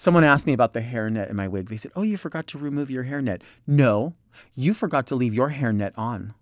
Someone asked me about the hairnet in my wig. They said, oh, you forgot to remove your hairnet. No, you forgot to leave your hairnet on.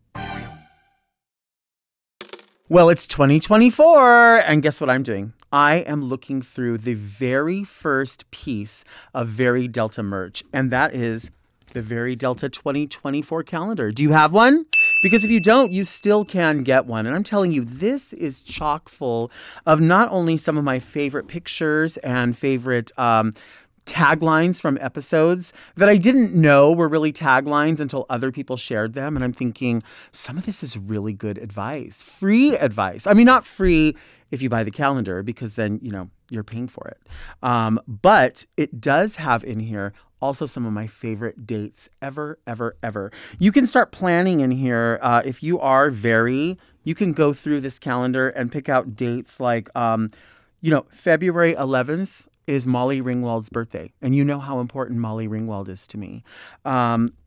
Well, it's 2024, and guess what I'm doing? I am looking through the very first piece of Very Delta merch, and that is the Very Delta 2024 calendar. Do you have one? Because if you don't, you still can get one. And I'm telling you, this is chock full of not only some of my favorite pictures and favorite taglines from episodes that I didn't know were really taglines until other people shared them. And I'm thinking, some of this is really good advice, free advice. I mean, not free if you buy the calendar, because then, you know, you're paying for it. But it does have in here also some of my favorite dates ever, ever, ever. You can start planning in here. If you are you can go through this calendar and pick out dates like, February 11th is Molly Ringwald's birthday. And you know how important Molly Ringwald is to me.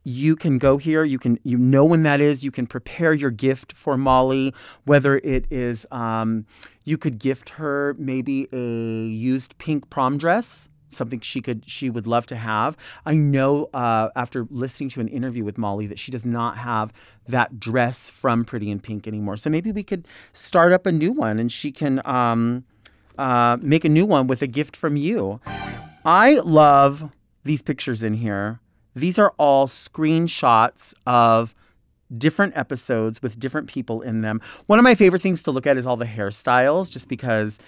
You can go here. You know when that is. You can prepare your gift for Molly, whether it is, you could gift her maybe a used pink prom dress, something she would love to have. I know after listening to an interview with Molly that she does not have that dress from Pretty in Pink anymore. So maybe we could start up a new one and she can make a new one with a gift from you. I love these pictures in here. These are all screenshots of different episodes with different people in them. One of my favorite things to look at is all the hairstyles, just because,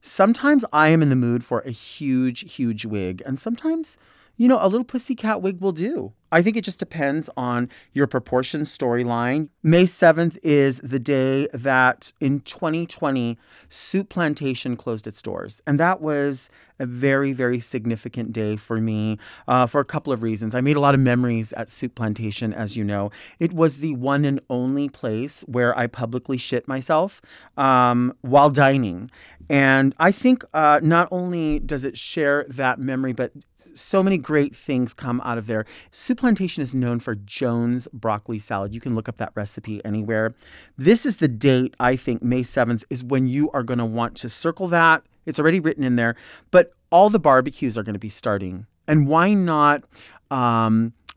sometimes I am in the mood for a huge, huge wig. And sometimes, a little pussycat wig will do. I think it just depends on your proportions storyline. May 7th is the day that in 2020, Soup Plantation closed its doors. And that was a very, very significant day for me for a couple of reasons. I made a lot of memories at Soup Plantation, as you know. It was the one and only place where I publicly shit myself while dining. And I think not only does it share that memory, but so many great things come out of there. Soup Plantation is known for Jones broccoli salad. You can look up that recipe anywhere. This is the date, I think, May 7th, is when you are going to want to circle that. It's already written in there, but all the barbecues are going to be starting. And why not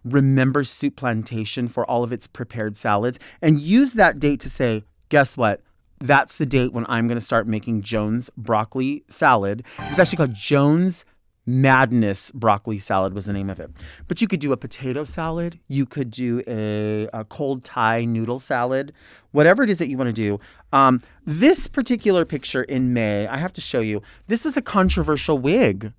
remember Soup Plantation for all of its prepared salads and use that date to say, guess what? That's the date when I'm going to start making Jones broccoli salad. It's actually called Jones Madness broccoli salad was the name of it. But you could do a potato salad. You could do a cold Thai noodle salad. Whatever it is that you want to do. This particular picture in May, I have to show you, this was a controversial wig.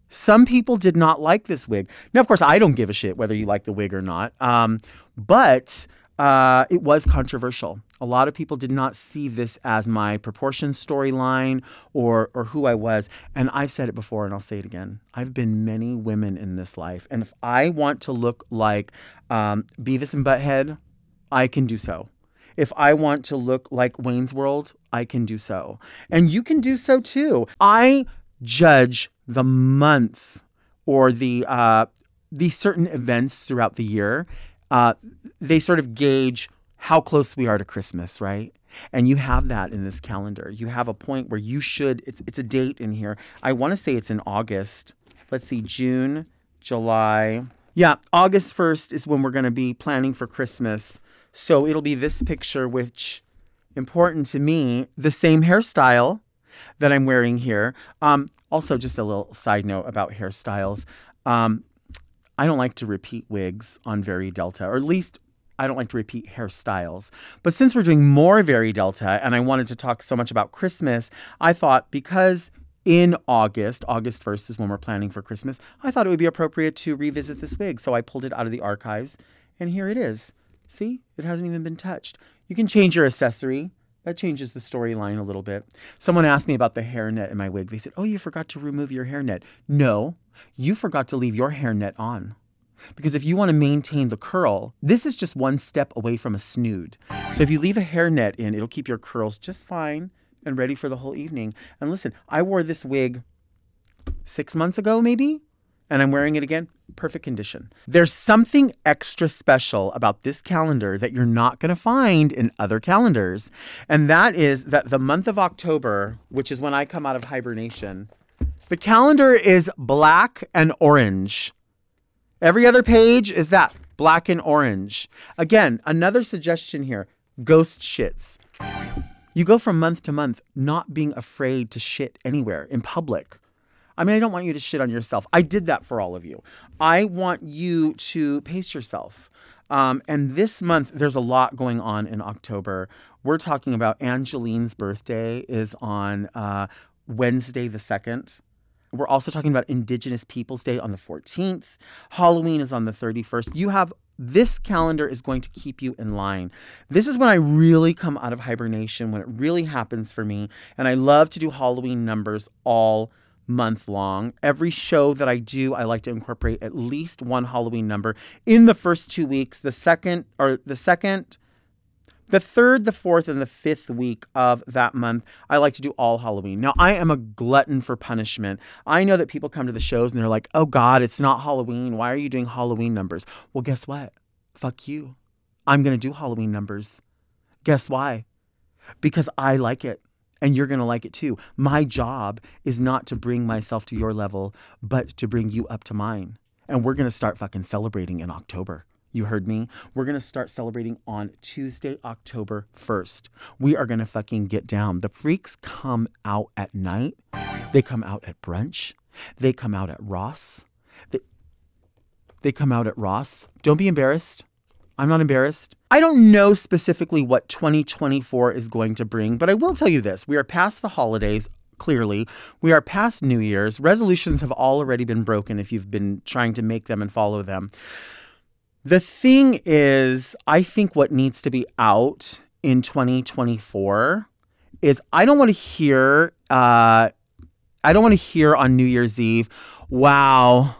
Some people did not like this wig. Now, of course, I don't give a shit whether you like the wig or not. But it was controversial. A lot of people did not see this as my proportion storyline or who I was. And I've said it before and I'll say it again. I've been many women in this life. And if I want to look like Beavis and Butthead, I can do so. If I want to look like Wayne's World, I can do so. And you can do so too. I judge the month or the certain events throughout the year. They sort of gauge how close we are to Christmas, right? And you have that in this calendar. You have a point where you should, it's a date in here. I want to say it's in August. Let's see, June, July. Yeah, August 1st is when we're going to be planning for Christmas. So it'll be this picture, which, important to me, the same hairstyle that I'm wearing here. Also, just a little side note about hairstyles. I don't like to repeat wigs on Very Delta, or at least I don't like to repeat hairstyles. But since we're doing more Very Delta and I wanted to talk so much about Christmas, I thought because in August 1st is when we're planning for Christmas, I thought it would be appropriate to revisit this wig. So I pulled it out of the archives and here it is. See, it hasn't even been touched. You can change your accessory. That changes the storyline a little bit. Someone asked me about the hairnet in my wig. They said, oh, you forgot to remove your hairnet. No, you forgot to leave your hairnet on. Because if you want to maintain the curl, this is just one step away from a snood. So if you leave a hairnet in, it'll keep your curls just fine and ready for the whole evening. And listen, I wore this wig 6 months ago, maybe, and I'm wearing it again. Perfect condition. There's something extra special about this calendar that you're not going to find in other calendars. And that is that the month of October, which is when I come out of hibernation, The calendar is black and orange. Every other page is that, black and orange. Again, another suggestion here, ghost shits. You go from month to month not being afraid to shit anywhere in public. I mean, I don't want you to shit on yourself. I did that for all of you. I want you to pace yourself. And this month, there's a lot going on in October. We're talking about Angeline's birthday is on Wednesday the 2nd. We're also talking about Indigenous Peoples Day on the 14th. Halloween is on the 31st. This calendar is going to keep you in line. This is when I really come out of hibernation, when it really happens for me. And I love to do Halloween numbers all month long. Every show that I do, I like to incorporate at least one Halloween number in the first 2 weeks. The third, the fourth, and the fifth week of that month, I like to do all Halloween. Now, I am a glutton for punishment. I know that people come to the shows and they're like, oh God, it's not Halloween. Why are you doing Halloween numbers? Well, guess what? Fuck you. I'm going to do Halloween numbers. Guess why? Because I like it. And you're going to like it too. My job is not to bring myself to your level, but to bring you up to mine. And we're going to start fucking celebrating in October. You heard me? We're going to start celebrating on Tuesday, October 1st. We are going to fucking get down. The freaks come out at night. They come out at brunch. They come out at Ross. They come out at Ross. Don't be embarrassed. I'm not embarrassed. I don't know specifically what 2024 is going to bring, but I will tell you this. We are past the holidays. Clearly, we are past New Year's. Resolutions have already been broken if you've been trying to make them and follow them. The thing is, I think what needs to be out in 2024 is I don't want to hear on New Year's Eve, wow,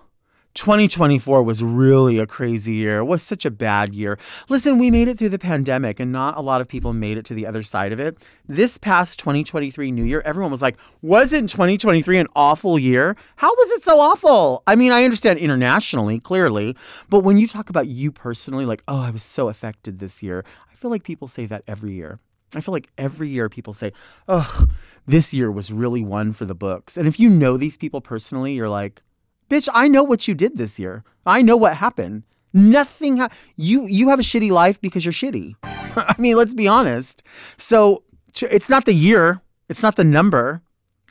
2024 was really a crazy year. It was such a bad year. Listen, we made it through the pandemic and not a lot of people made it to the other side of it. This past 2023 New Year, everyone was like, wasn't 2023 an awful year? How was it so awful? I mean, I understand internationally, clearly, but when you talk about you personally, like, oh, I was so affected this year, I feel like people say that every year. I feel like every year people say, oh, this year was really one for the books. And if you know these people personally, you're like, bitch, I know what you did this year. I know what happened. Nothing. You have a shitty life because you're shitty. I mean, let's be honest. So it's not the year. It's not the number.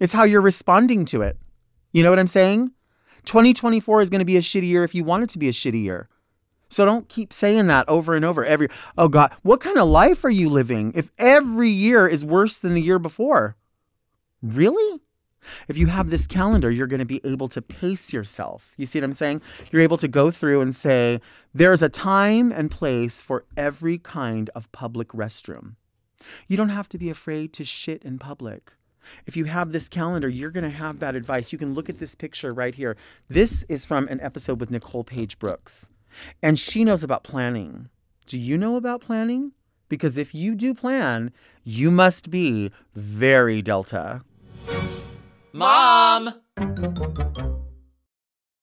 It's how you're responding to it. You know what I'm saying? 2024 is going to be a shitty year if you want it to be a shitty year. So don't keep saying that over and over. Oh God, what kind of life are you living if every year is worse than the year before? Really? If you have this calendar, you're going to be able to pace yourself. You see what I'm saying? You're able to go through and say, there's a time and place for every kind of public restroom. You don't have to be afraid to shit in public. If you have this calendar, you're going to have that advice. You can look at this picture right here. This is from an episode with Nicole Page Brooks, and she knows about planning. Do you know about planning? Because if you do plan, you must be very Delta. Mom!